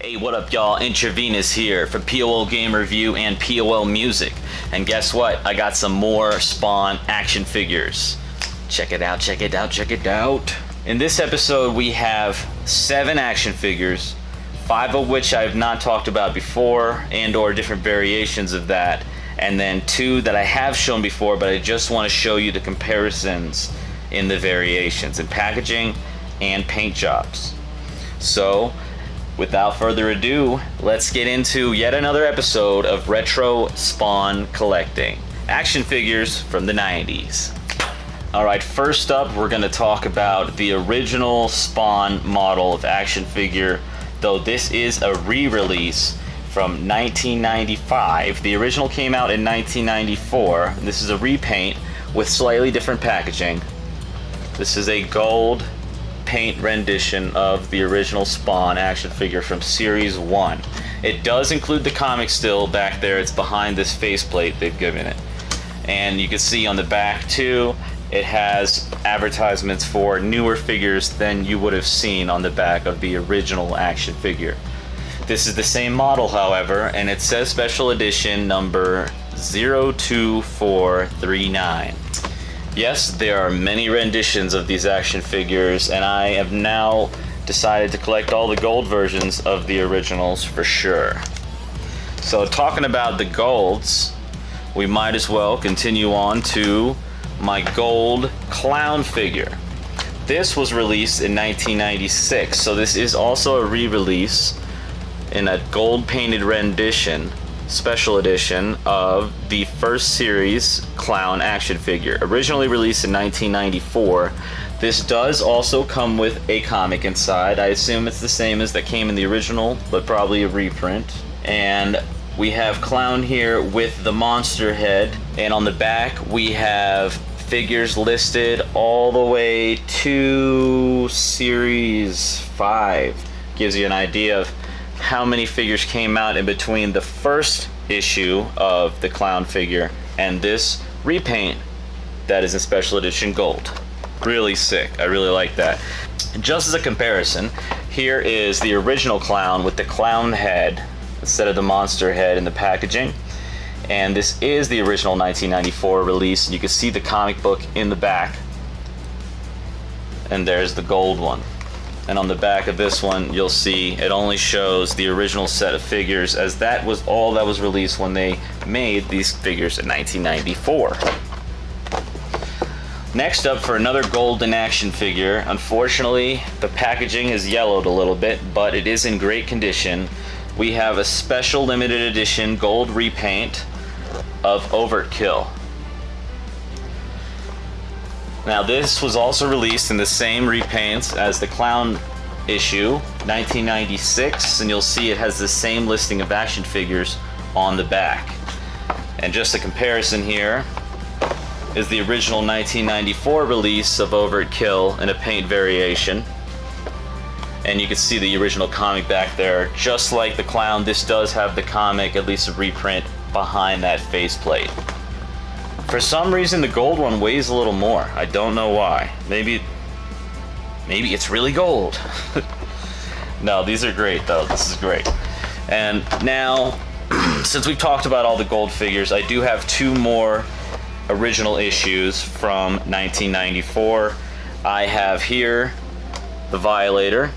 Hey, what up, y'all? Intravenous here from POL Game Review and POL Music. And guess what? I got some more Spawn action figures. Check it out, check it out, check it out. In this episode, we have 7 action figures, 5 of which I've not talked about before and or different variations of that. And then 2 that I have shown before, but I just want to show you the comparisons in the variations in packaging and paint jobs. So, without further ado, let's get into yet another episode of Retro Spawn Collecting. Action figures from the 90s. Alright, first up we're going to talk about the original Spawn model of action figure, though this is a re-release from 1995. The original came out in 1994. This is a repaint with slightly different packaging. This is a gold paint rendition of the original Spawn action figure from Series 1. It does include the comic still back there. It's behind this faceplate they've given it. And you can see on the back too, it has advertisements for newer figures than you would have seen on the back of the original action figure. This is the same model, however, and it says special edition number 02439. Yes, there are many renditions of these action figures, and I have now decided to collect all the gold versions of the originals for sure. So talking about the golds, we might as well continue on to my gold clown figure. This was released in 1996, so this is also a re-release in a gold painted rendition, special edition of the first series clown action figure, originally released in 1994. This does also come with a comic inside. I assume it's the same as that came in the original, but probably a reprint. And we have clown here with the monster head, and on the back we have figures listed all the way to series 5. Gives you an idea of how many figures came out in between the first issue of the clown figure and this repaint that is in special edition gold. Really sick. I really like that. Just as a comparison, here is the original clown with the clown head instead of the monster head in the packaging. And this is the original 1994 release. And you can see the comic book in the back. And there's the gold one. And on the back of this one, you'll see it only shows the original set of figures, as that was all that was released when they made these figures in 1994. Next up, for another golden action figure, unfortunately the packaging is yellowed a little bit, but it is in great condition. We have a special limited edition gold repaint of Overtkill. Now this was also released in the same repaints as the clown issue, 1996, and you'll see it has the same listing of action figures on the back. And just a comparison here is the original 1994 release of Overtkill in a paint variation. And you can see the original comic back there. Just like the clown, this does have the comic, at least a reprint, behind that faceplate. For some reason, the gold one weighs a little more. I don't know why. Maybe it's really gold. No, these are great though. This is great. And now, since we've talked about all the gold figures, I do have 2 more original issues from 1994. I have here the Violator,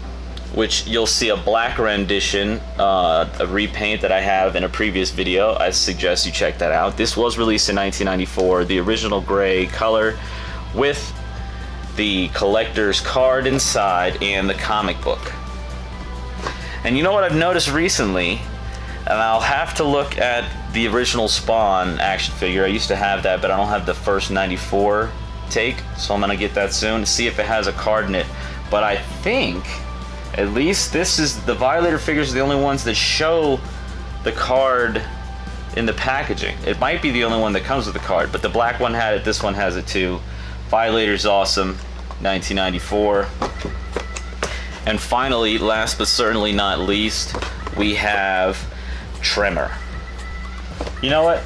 which you'll see a black rendition, a repaint that I have in a previous video. I suggest you check that out. This was released in 1994, the original gray color with the collector's card inside and the comic book. And you know what I've noticed recently, and I'll have to look at the original Spawn action figure. I used to have that, but I don't have the first 94 take, so I'm gonna get that soon to see if it has a card in it. But I think at least this is the Violator figures are the only ones that show the card in the packaging. It might be the only one that comes with the card, but the black one had it, this one has it too. Violator's awesome, 1994. And finally, last but certainly not least, we have Tremor. You know what?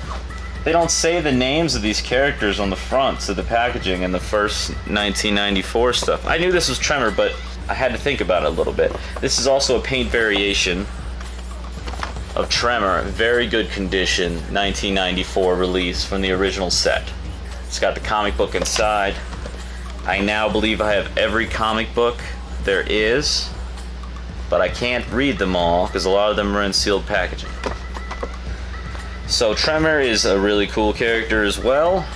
They don't say the names of these characters on the fronts of the packaging in the first 1994 stuff. I knew this was Tremor, but I had to think about it a little bit. This is also a paint variation of Tremor. Very good condition, 1994 release from the original set. It's got the comic book inside. I now believe I have every comic book there is, but I can't read them all because a lot of them are in sealed packaging. So Tremor is a really cool character as well,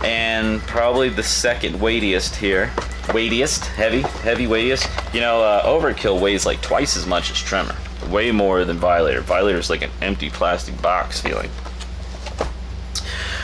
and probably the second weightiest here. Weightiest, heavy weightiest. You know, Overtkill weighs like twice as much as Tremor. Way more than Violator. Violator's like an empty plastic box feeling.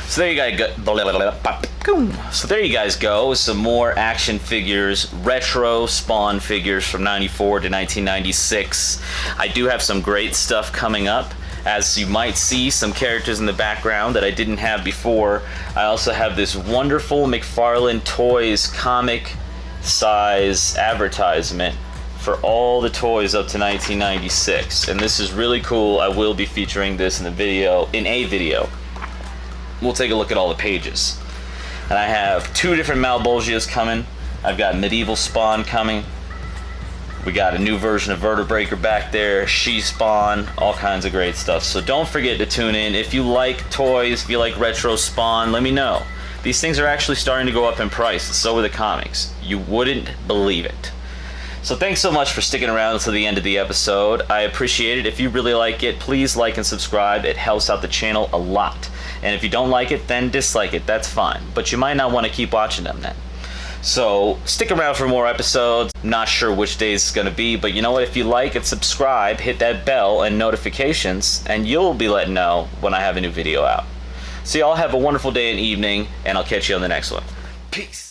So there you guys go. So there you guys go. Some more action figures, retro Spawn figures from 94 to 1996. I do have some great stuff coming up. As you might see, some characters in the background that I didn't have before. I also have this wonderful McFarlane Toys comic size advertisement for all the toys up to 1996, and this is really cool. I will be featuring this in a video. We'll take a look at all the pages. And I have two different Malbolgias coming. I've got Medieval Spawn coming. We got a new version of Vertebreaker back there, She-Spawn, all kinds of great stuff. So don't forget to tune in. If you like toys, if you like retro Spawn, let me know. These things are actually starting to go up in price, and so are the comics. You wouldn't believe it. So thanks so much for sticking around until the end of the episode. I appreciate it. If you really like it, please like and subscribe. It helps out the channel a lot. And if you don't like it, then dislike it. That's fine. But you might not want to keep watching them then. So stick around for more episodes. Not sure which days it's going to be, but you know what? If you like and subscribe, hit that bell and notifications, and you'll be let know when I have a new video out. So y'all have a wonderful day and evening, and I'll catch you on the next one. Peace.